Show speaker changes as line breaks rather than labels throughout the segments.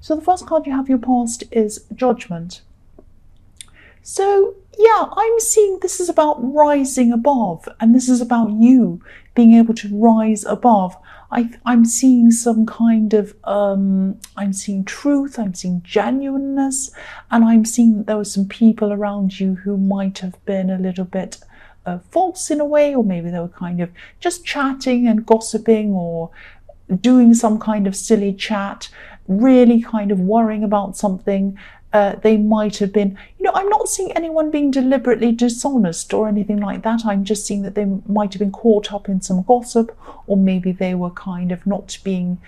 So the first card you have, your past, is Judgment. So yeah, I'm seeing this is about rising above, and this is about you being able to rise above. I'm seeing some kind of, I'm seeing truth, I'm seeing genuineness, and I'm seeing that there were some people around you who might have been a little bit false in a way, or maybe they were kind of just chatting and gossiping or doing some kind of silly chat, really kind of worrying about something. They might have been, I'm not seeing anyone being deliberately dishonest or anything like that. I'm just seeing that they might have been caught up in some gossip, or maybe they were kind of not being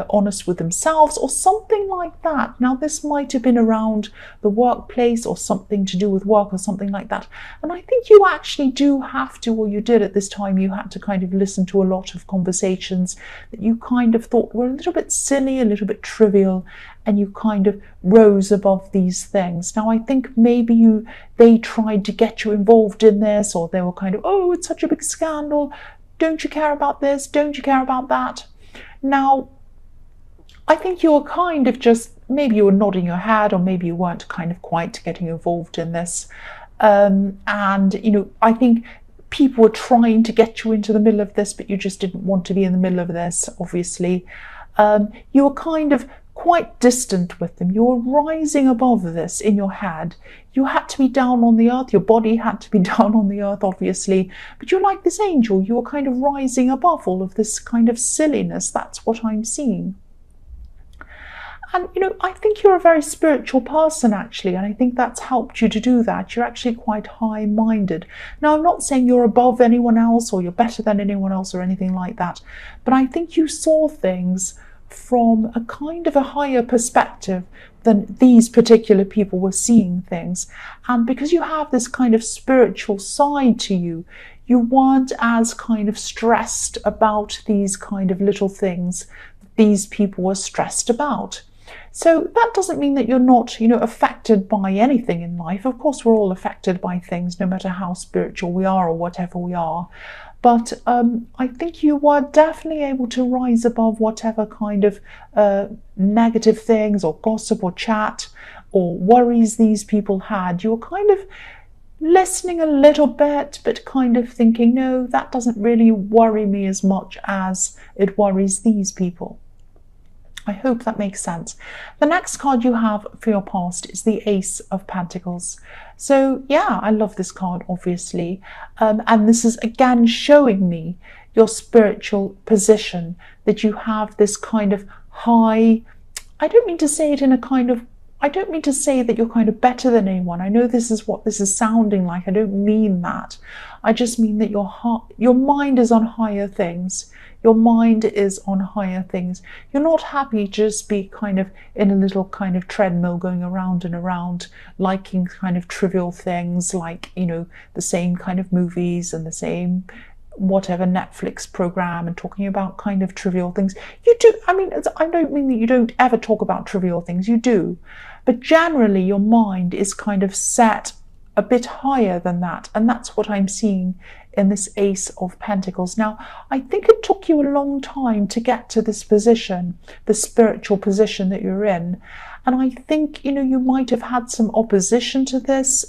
honest with themselves or something like that. Now, this might have been around the workplace or something to do with work or something like that. And I think you actually do have to, or you did at this time, you had to kind of listen to a lot of conversations that you kind of thought were a little bit silly, a little bit trivial, and you kind of rose above these things. Now, I think maybe they tried to get you involved in this, or they were kind of, oh, it's such a big scandal. Don't you care about this? Don't you care about that? Now, I think you were kind of just, maybe you were nodding your head, or maybe you weren't kind of quite getting involved in this. And, I think people were trying to get you into the middle of this, but you just didn't want to be in the middle of this, obviously. You were kind of quite distant with them. You were rising above this in your head. You had to be down on the earth. Your body had to be down on the earth, obviously. But you're like this angel. You were kind of rising above all of this kind of silliness. That's what I'm seeing. And, I think you're a very spiritual person, actually, and I think that's helped you to do that. You're actually quite high-minded. Now, I'm not saying you're above anyone else or you're better than anyone else or anything like that, but I think you saw things from a kind of a higher perspective than these particular people were seeing things. And because you have this kind of spiritual side to you, you weren't as kind of stressed about these kind of little things that these people were stressed about. So that doesn't mean that you're not, affected by anything in life. Of course, we're all affected by things, no matter how spiritual we are or whatever we are. But I think you were definitely able to rise above whatever kind of negative things or gossip or chat or worries these people had. You were kind of listening a little bit, but kind of thinking, no, that doesn't really worry me as much as it worries these people. I hope that makes sense. The next card you have for your past is the Ace of Pentacles. So yeah, I love this card, obviously. And this is again showing me your spiritual position, that you have this kind of high, I don't mean to say it in a kind of, I don't mean to say that you're kind of better than anyone. I know this is what this is sounding like. I don't mean that. I just mean that your mind is on higher things. Your mind is on higher things. You're not happy to just be kind of in a little kind of treadmill going around and around, liking kind of trivial things like, the same kind of movies and the same whatever Netflix program and talking about kind of trivial things. You do, I don't mean that you don't ever talk about trivial things, you do. But generally your mind is kind of set a bit higher than that. And that's what I'm seeing in this Ace of Pentacles. Now, I think it took you a long time to get to this position, the spiritual position that you're in. And I think, you might have had some opposition to this,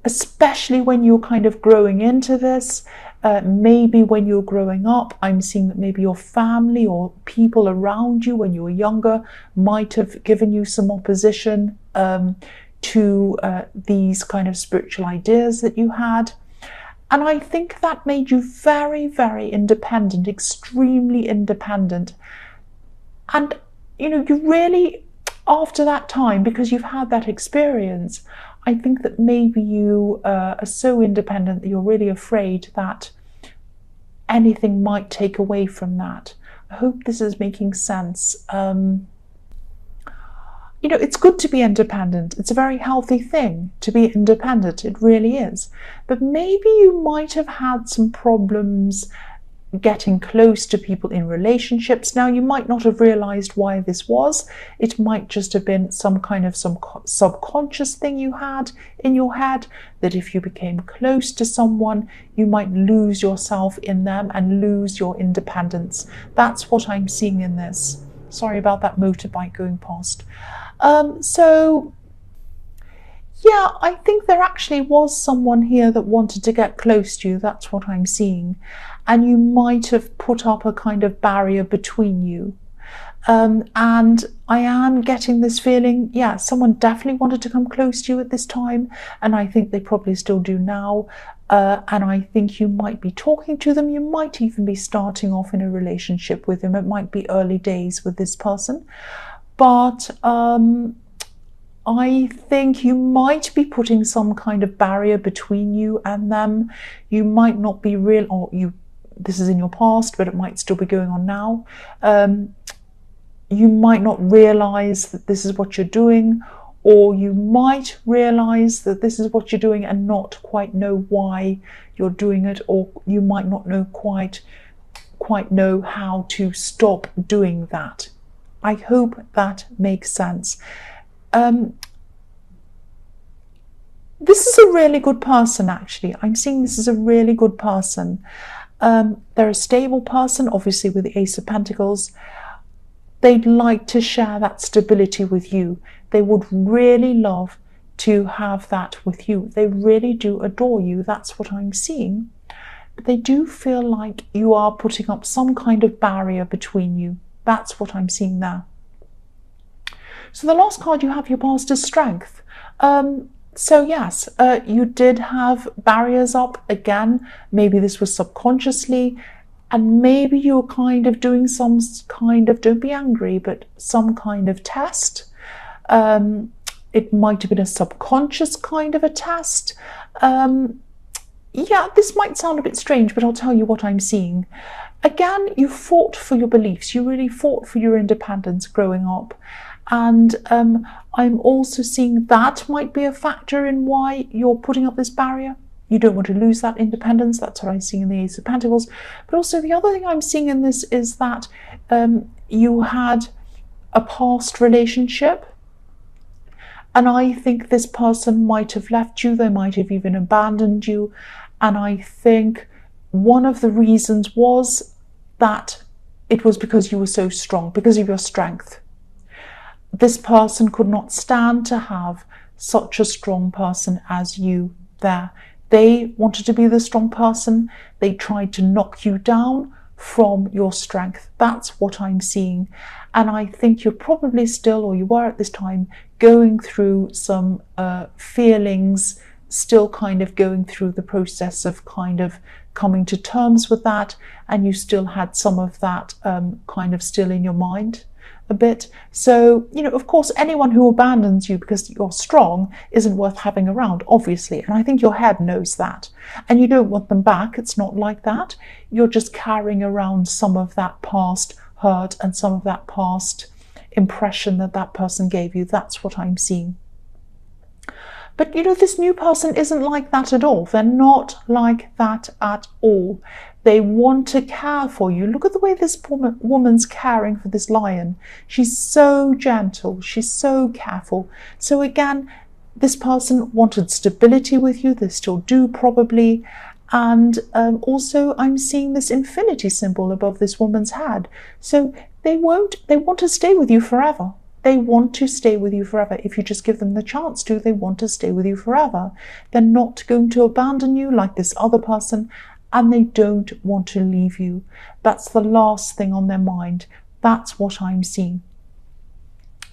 especially when you're kind of growing into this. Maybe when you're growing up, I'm seeing that maybe your family or people around you when you were younger might have given you some opposition to these kind of spiritual ideas that you had. And I think that made you very, very independent, extremely independent. And, you really, after that time, because you've had that experience, I think that maybe you are so independent that you're really afraid that anything might take away from that. I hope this is making sense. It's good to be independent. It's a very healthy thing to be independent. It really is. But maybe you might have had some problems getting close to people in relationships. Now, you might not have realized why this was. It might just have been some subconscious thing you had in your head, that if you became close to someone, you might lose yourself in them and lose your independence. That's what I'm seeing in this. Sorry about that motorbike going past. So yeah, I think there actually was someone here that wanted to get close to you. That's what I'm seeing. And you might have put up a kind of barrier between you. And I am getting this feeling, yeah, someone definitely wanted to come close to you at this time. And I think they probably still do now. And I think you might be talking to them. You might even be starting off in a relationship with them. It might be early days with this person. But I think you might be putting some kind of barrier between you and them. You might not be real, or this is in your past, but it might still be going on now. You might not realize that this is what you're doing, or you might realize that this is what you're doing and not quite know why you're doing it, or you might not know quite know how to stop doing that. I hope that makes sense. This is a really good person, actually. I'm seeing this as a really good person. They're a stable person, obviously with the Ace of Pentacles. They'd like to share that stability with you. They would really love to have that with you. They really do adore you. That's what I'm seeing. But they do feel like you are putting up some kind of barrier between you. That's what I'm seeing there. So the last card you have, your past is Strength. So yes, you did have barriers up again. Maybe this was subconsciously, and maybe you're kind of doing some kind of, don't be angry, but some kind of test. It might have been a subconscious kind of a test. Yeah, this might sound a bit strange, but I'll tell you what I'm seeing. Again, you fought for your beliefs. You really fought for your independence growing up. And I'm also seeing that might be a factor in why you're putting up this barrier. You don't want to lose that independence. That's what I'm seeing in the Ace of Pentacles. But also the other thing I'm seeing in this is that you had a past relationship. And I think this person might have left you. They might have even abandoned you. And I think one of the reasons was that it was because you were so strong, because of your strength. This person could not stand to have such a strong person as you there. They wanted to be the strong person. They tried to knock you down from your strength. That's what I'm seeing. And I think you're probably still, or you were at this time, going through some feelings, still kind of going through the process of kind of coming to terms with that. And you still had some of that kind of still in your mind a bit. So, you know, of course, anyone who abandons you because you're strong isn't worth having around, obviously. And I think your head knows that. And you don't want them back. It's not like that. You're just carrying around some of that past hurt and some of that past impression that that person gave you. That's what I'm seeing. But, you know, this new person isn't like that at all. They're not like that at all. They want to care for you. Look at the way this woman's caring for this lion. She's so gentle. She's so careful. So again, this person wanted stability with you. They still do probably. And also I'm seeing this infinity symbol above this woman's head. So they want to stay with you forever. They want to stay with you forever. If you just give them the chance to, they want to stay with you forever. They're not going to abandon you like this other person. And they don't want to leave you. That's the last thing on their mind. That's what I'm seeing.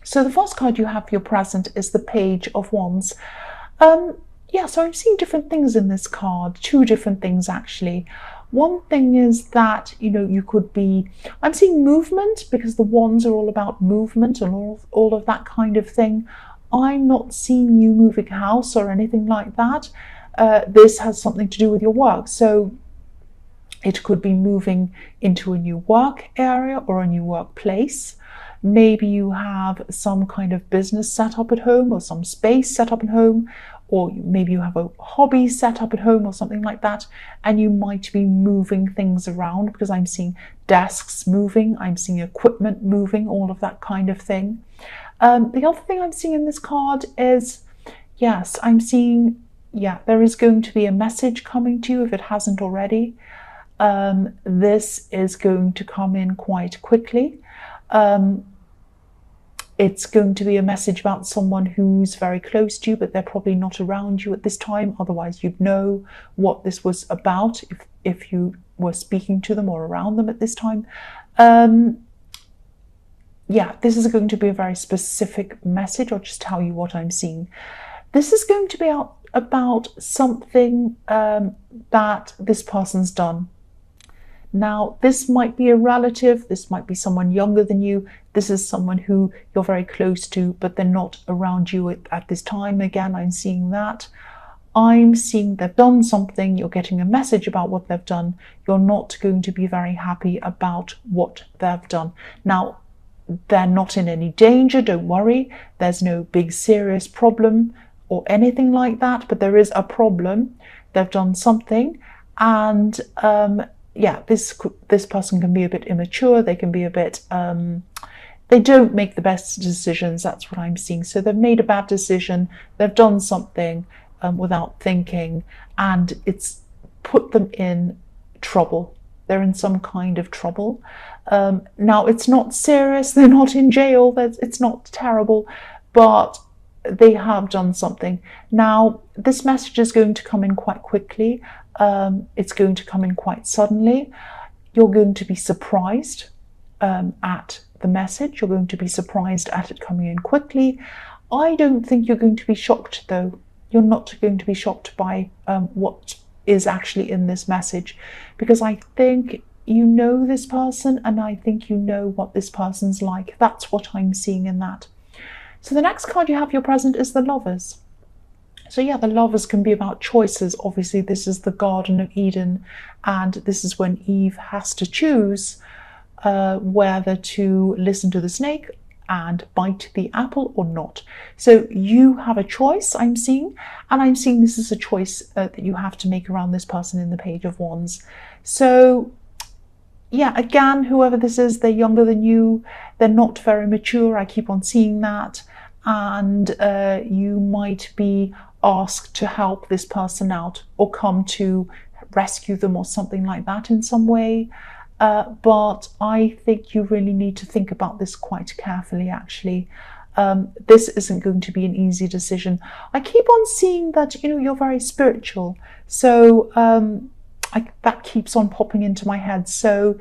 So the first card you have for your present is the Page of Wands. Yeah, so I'm seeing different things in this card. Two different things, actually. One thing is that, you know, you could be... I'm seeing movement, because the wands are all about movement and all of that kind of thing. I'm not seeing you moving house or anything like that. This has something to do with your work. So it could be moving into a new work area or a new workplace. Maybe you have some kind of business set up at home or some space set up at home, or maybe you have a hobby set up at home or something like that, and you might be moving things around, because I'm seeing desks moving, I'm seeing equipment moving, all of that kind of thing. The other thing I'm seeing in this card is, yes, I'm seeing, yeah, there is going to be a message coming to you if it hasn't already. This is going to come in quite quickly. It's going to be a message about someone who's very close to you, but they're probably not around you at this time. Otherwise, you'd know what this was about if you were speaking to them or around them at this time. Yeah, this is going to be a very specific message. I'll just tell you what I'm seeing. This is going to be about something that this person's done. Now, this might be a relative, this might be someone younger than you, this is someone who you're very close to, but they're not around you at this time. Again, I'm seeing that. I'm seeing they've done something, you're getting a message about what they've done, you're not going to be very happy about what they've done. Now, they're not in any danger, don't worry, there's no big serious problem or anything like that, but there is a problem. They've done something, and yeah, this person can be a bit immature, they can be a bit, they don't make the best decisions, that's what I'm seeing. So they've made a bad decision, they've done something without thinking, and it's put them in trouble. They're in some kind of trouble. Now, it's not serious, they're not in jail, it's not terrible, but they have done something. Now, this message is going to come in quite quickly. It's going to come in quite suddenly. You're going to be surprised at the message. You're going to be surprised at it coming in quickly. I don't think you're going to be shocked, though. You're not going to be shocked by what is actually in this message, because I think you know this person, and I think you know what this person's like. That's what I'm seeing in that. So the next card you have, your present, is the Lovers. So yeah, the Lovers can be about choices. Obviously, this is the Garden of Eden, and this is when Eve has to choose whether to listen to the snake and bite the apple or not. So you have a choice, I'm seeing, and I'm seeing this is a choice that you have to make around this person in the Page of Wands. So yeah, again, whoever this is, they're younger than you, they're not very mature, I keep on seeing that, and you might be asked to help this person out or come to rescue them or something like that in some way. But I think you really need to think about this quite carefully, actually. This isn't going to be an easy decision. I keep on seeing that, you're very spiritual. So that keeps on popping into my head. So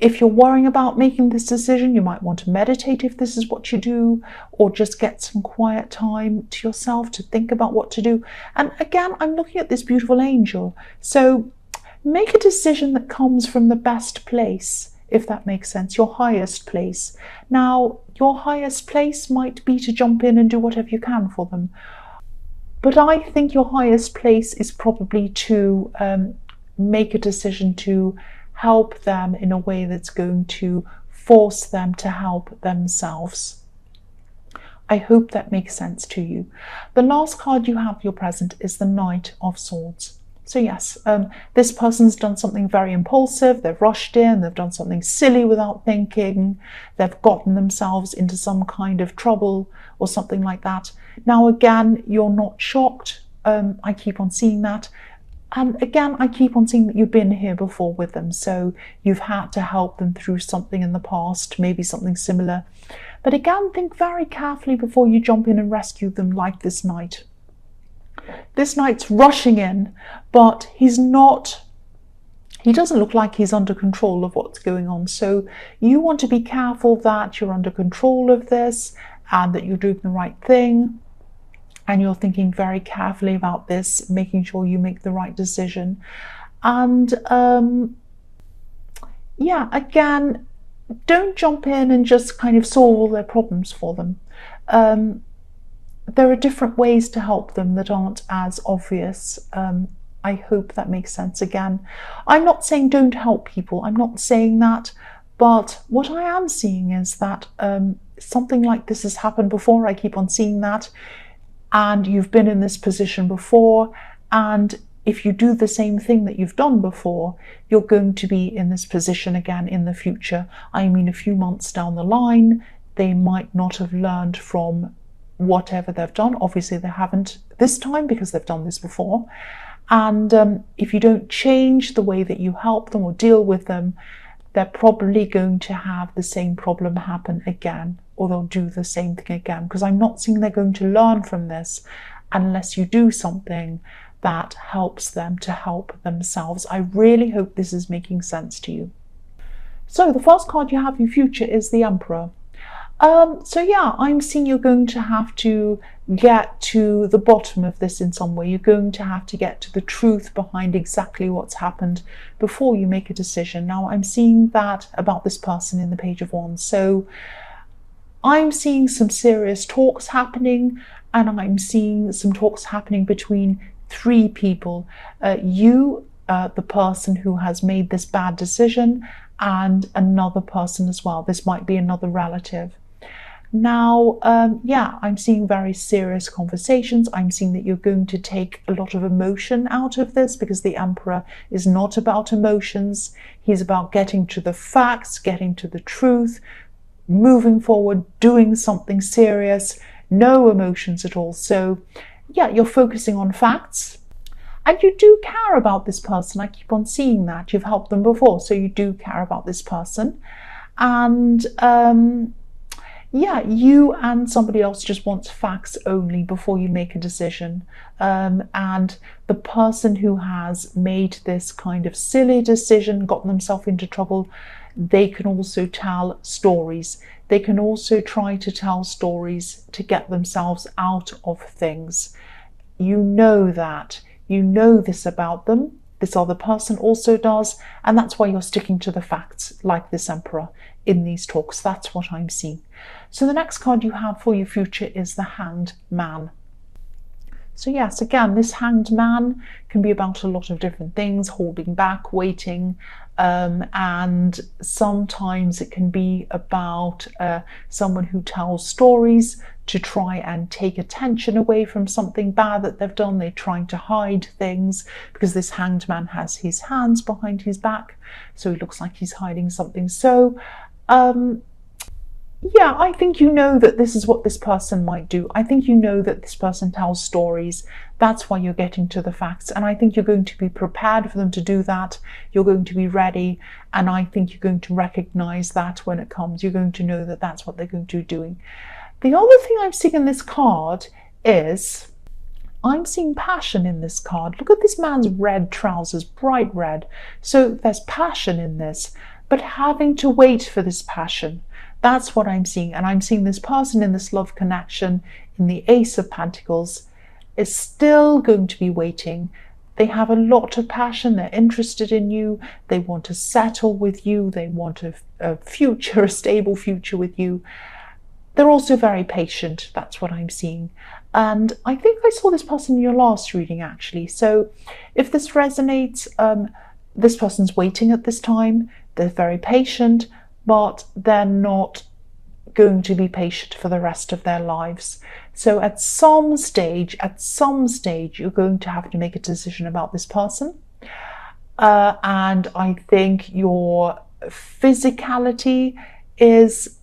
if you're worrying about making this decision, you might want to meditate if this is what you do, or just get some quiet time to yourself to think about what to do. And again, I'm looking at this beautiful angel. So make a decision that comes from the best place, if that makes sense, your highest place. Now, your highest place might be to jump in and do whatever you can for them. But I think your highest place is probably to make a decision to help them in a way that's going to force them to help themselves. I hope that makes sense to you. The last card you have, your present, is the Knight of Swords. So yes, this person's done something very impulsive, they've rushed in, they've done something silly without thinking, they've gotten themselves into some kind of trouble or something like that. Now again, you're not shocked, I keep on seeing that. And again, I keep on seeing that you've been here before with them, so you've had to help them through something in the past, maybe something similar. But again, think very carefully before you jump in and rescue them like this knight. This knight's rushing in, but he doesn't look like he's under control of what's going on. So you want to be careful that you're under control of this and that you're doing the right thing. And you're thinking very carefully about this, making sure you make the right decision. And yeah, again, don't jump in and just kind of solve all their problems for them. There are different ways to help them that aren't as obvious. I hope that makes sense. Again, I'm not saying don't help people, I'm not saying that, but what I am seeing is that something like this has happened before. I keep on seeing that. And you've been in this position before, and if you do the same thing that you've done before, you're going to be in this position again in the future. I mean, a few months down the line, they might not have learned from whatever they've done. Obviously, they haven't this time because they've done this before. And if you don't change the way that you help them or deal with them, they're probably going to have the same problem happen again, or they'll do the same thing again, because I'm not seeing they're going to learn from this unless you do something that helps them to help themselves. I really hope this is making sense to you. So the first card you have for your future is the Emperor. So yeah, I'm seeing you're going to have to get to the bottom of this in some way. You're going to have to get to the truth behind exactly what's happened before you make a decision. Now, I'm seeing that about this person in the Page of Wands. So I'm seeing some serious talks happening, and I'm seeing some talks happening between three people. You, the person who has made this bad decision, and another person as well. This might be another relative. Now, yeah, I'm seeing very serious conversations. I'm seeing that you're going to take a lot of emotion out of this, because the Emperor is not about emotions. He's about getting to the facts, getting to the truth, moving forward, doing something serious, no emotions at all. So yeah, you're focusing on facts. And you do care about this person. I keep on seeing that. You've helped them before, so you do care about this person. And yeah, you and somebody else just wants facts only before you make a decision. And the person who has made this kind of silly decision, gotten themselves into trouble, they can also tell stories. They can also try to tell stories to get themselves out of things. You know that. You know this about them. This other person also does. And that's why you're sticking to the facts, like this Emperor in these talks. That's what I'm seeing. So the next card you have for your future is the Hanged Man. So yes, again, this Hanged Man can be about a lot of different things: holding back, waiting, and sometimes it can be about someone who tells stories to try and take attention away from something bad that they've done. They're trying to hide things, because this Hanged Man has his hands behind his back, so he looks like he's hiding something. So yeah, I think you know that this is what this person might do. I think you know that this person tells stories. That's why you're getting to the facts. And I think you're going to be prepared for them to do that. You're going to be ready. And I think you're going to recognize that when it comes. You're going to know that that's what they're going to be doing. The other thing I'm seeing in this card is, I'm seeing passion in this card. Look at this man's red trousers, bright red. So there's passion in this, but having to wait for this passion. That's what I'm seeing. And I'm seeing this person in this love connection in the Ace of Pentacles is still going to be waiting. They have a lot of passion. They're interested in you. They want to settle with you. They want a future, a stable future with you. They're also very patient. That's what I'm seeing. And I think I saw this person in your last reading, actually. So if this resonates, this person's waiting at this time. They're very patient, but they're not going to be patient for the rest of their lives. So at some stage, you're going to have to make a decision about this person. And I think your physicality is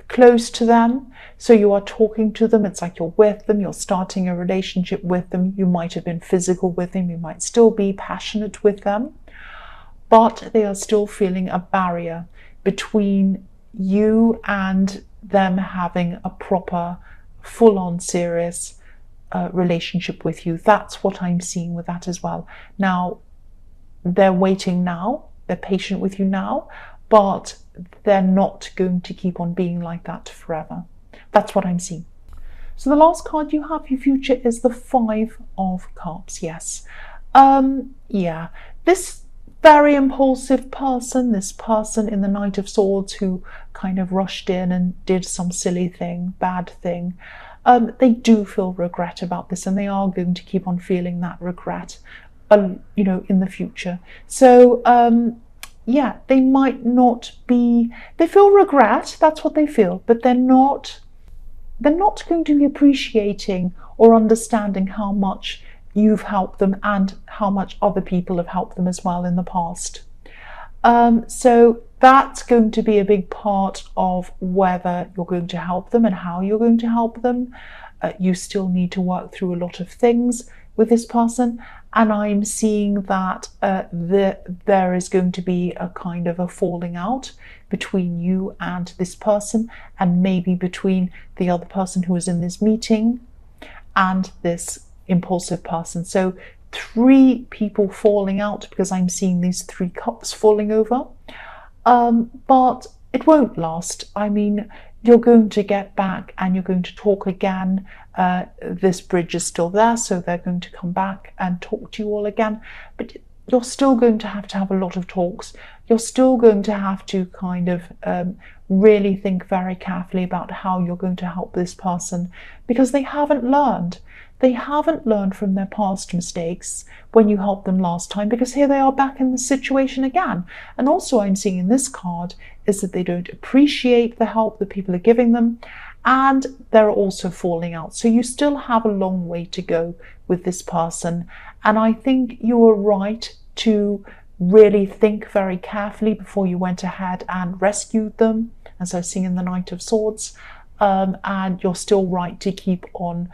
close to them. So you are talking to them. It's like you're with them. You're starting a relationship with them. You might have been physical with them. You might still be passionate with them. But they are still feeling a barrier between you and them having a proper, full-on, serious relationship with you. That's what I'm seeing with that as well. Now, they're waiting now. They're patient with you now, but they're not going to keep on being like that forever. That's what I'm seeing. So the last card you have for your future is the Five of Cups. Yes. Yeah. This very impulsive person, this person in the Knight of Swords who kind of rushed in and did some silly thing, bad thing, they do feel regret about this, and they are going to keep on feeling that regret, you know, in the future. So yeah, they might not be, they feel regret, that's what they feel, but they're not going to be appreciating or understanding how much you've helped them and how much other people have helped them as well in the past. So that's going to be a big part of whether you're going to help them and how you're going to help them. You still need to work through a lot of things with this person, and I'm seeing that there is going to be a kind of a falling out between you and this person, and maybe between the other person who is in this meeting and this impulsive person. So 3 people falling out, because I'm seeing these 3 cups falling over. But it won't last. I mean, you're going to get back and you're going to talk again. This bridge is still there, so they're going to come back and talk to you all again. But you're still going to have a lot of talks. You're still going to have to kind of really think very carefully about how you're going to help this person, because they haven't learned. They haven't learned from their past mistakes when you helped them last time, because here they are back in the situation again. And also I'm seeing in this card is that they don't appreciate the help that people are giving them, and they're also falling out. So you still have a long way to go with this person. And I think you were right to really think very carefully before you went ahead and rescued them, as I see in the Knight of Swords. And you're still right to keep on